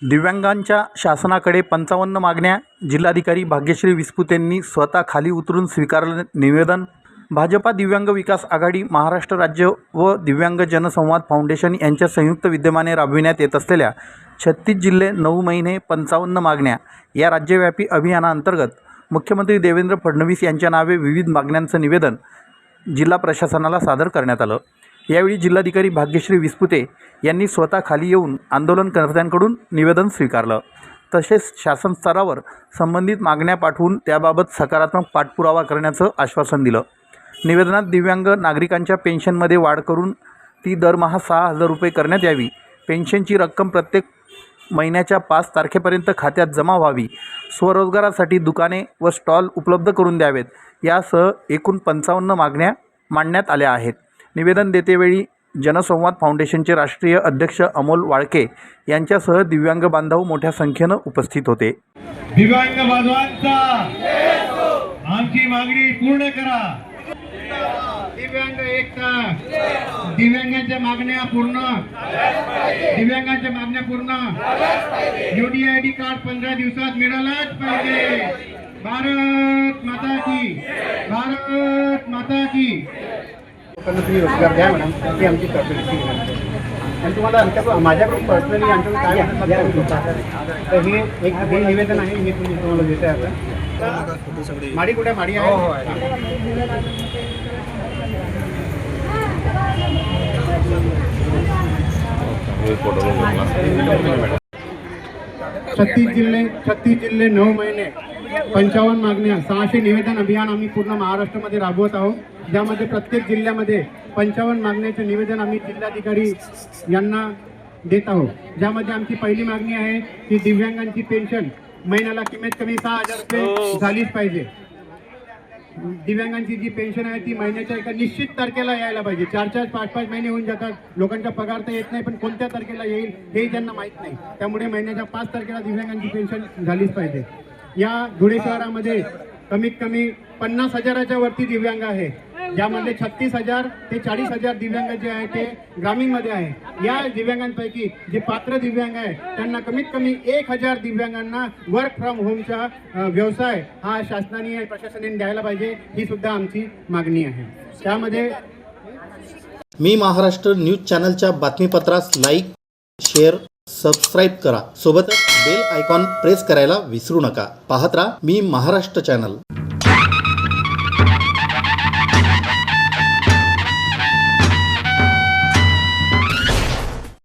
दिव्यांगांच्या शासनाकडे 55 मागण्या. जिल्हाधिकारी भाग्यश्री विस्पुते यांनी स्वतः खाली उतरून स्वीकारलं निवेदन. भाजपा दिव्यांग विकास आघाडी, महाराष्ट्र राज्य व दिव्यांग जनसंवाद फाउंडेशन यांच्या संयुक्त विद्यमाने राबविण्यात येत असलेल्या 36 जिल्हे 9 महिने 55 मागण्या या राज्यव्यापी अभियानाअंतर्गत मुख्यमंत्री देवेंद्र फडणवीस यांच्या नावे विविध मागण्यांचं निवेदन जिल्हा प्रशासनाला सादर करण्यात आलं. यावेळी जिल्हाधिकारी भाग्यश्री विस्पुते यांनी स्वतः खाली येऊन आंदोलनकर्त्यांकडून निवेदन स्वीकारलं. तसेच शासन स्तरावर संबंधित मागण्या पाठवून त्याबाबत सकारात्मक पाठपुरावा करण्याचं आश्वासन दिलं. निवेदनात दिव्यांग नागरिकांच्या पेन्शनमध्ये वाढ करून ती दरमहा 6,000 रुपये करण्यात यावी, पेन्शनची रक्कम प्रत्येक महिन्याच्या 5 तारखेपर्यंत खात्यात जमा व्हावी, स्वरोजगारासाठी दुकाने व स्टॉल उपलब्ध करून द्यावेत, यासह एकूण 55 मागण्या मांडण्यात आल्या आहेत. निवेदन देतेवेळी जनसंवाद फाउंडेशनचे राष्ट्रीय अध्यक्ष अमोल वाळके यांच्यासह दिव्यांग बांधव मोठ्या संख्येनं उपस्थित होते. दिव्यांग बांधवांचा आमची मागणी पूर्ण करा. दिव्यांग एकता, दिव्यांगांच्या मागण्या पूर्ण, दिव्यांगांच्या मागण्या पूर्ण. UDID कार्ड 15 दिवसात मिळालाच पाहिजे. भारत माता की, भारत माता की. तुम्ही रोजगार द्या मॅडम, ही आमची कर्तव्याची विनंती आहे. आणि तुम्हाला आमच्या माझ्याकडून पर्सनली आमच्याकडून काय म्हणतात तर हे एक हे निवेदन आहे, हे तुम्हाला देत आहे. आता माडी कुठे माडी आहे. 36 जिल्हे 9 महिने 55 मागण्या 600 निवेदन अभियान आम्ही पूर्ण महाराष्ट्रामध्ये राबवत आहोत. ज्यामध्ये प्रत्येक जिल्ह्यामध्ये 55 मागण्याचे निवेदन आम्ही जिल्हाधिकारी यांना देत आहोत. ज्यामध्ये आमची पहिली मागणी आहे की दिव्यांगांची पेन्शन महिन्याला कमीत कमी 6,000 रुपये झालीच पाहिजे. दिव्यांगांची जी पेन्शन आहे ती महिन्याच्या एका निश्चित तारखेला यायला पाहिजे. 4-4, 5-5 महिने होऊन जातात. लोकांचा पगार तर येत नाही, पण कोणत्या तारखेला येईल हेही त्यांना माहीत नाही. त्यामुळे महिन्याच्या 5 तारखेला दिव्यांगांची पेन्शन झालीच पाहिजे. या धुळे शहरामध्ये कमीत कमी 50,000च्या वरती दिव्यांग आहे, ज्यामध्ये 36,000 ते 40,000 दिव्यांग जे आहे ते ग्रामीणमध्ये आहे. या दिव्यांगांपैकी जे पात्र दिव्यांग आहे त्यांना कमीत कमी 1,000 दिव्यांगांना वर्क फ्रॉम होमचा व्यवसाय हा शासनाने प्रशासनाने द्यायला पाहिजे, ही सुद्धा आमची मागणी आहे. त्यामध्ये मी महाराष्ट्र न्यूज चॅनलच्या बातमीपत्रास लाईक, शेअर, सबस्क्राईब करा. सोबतच बेल आयकॉन प्रेस करायला विसरू नका. पाहत राहा मी महाराष्ट्र चॅनल.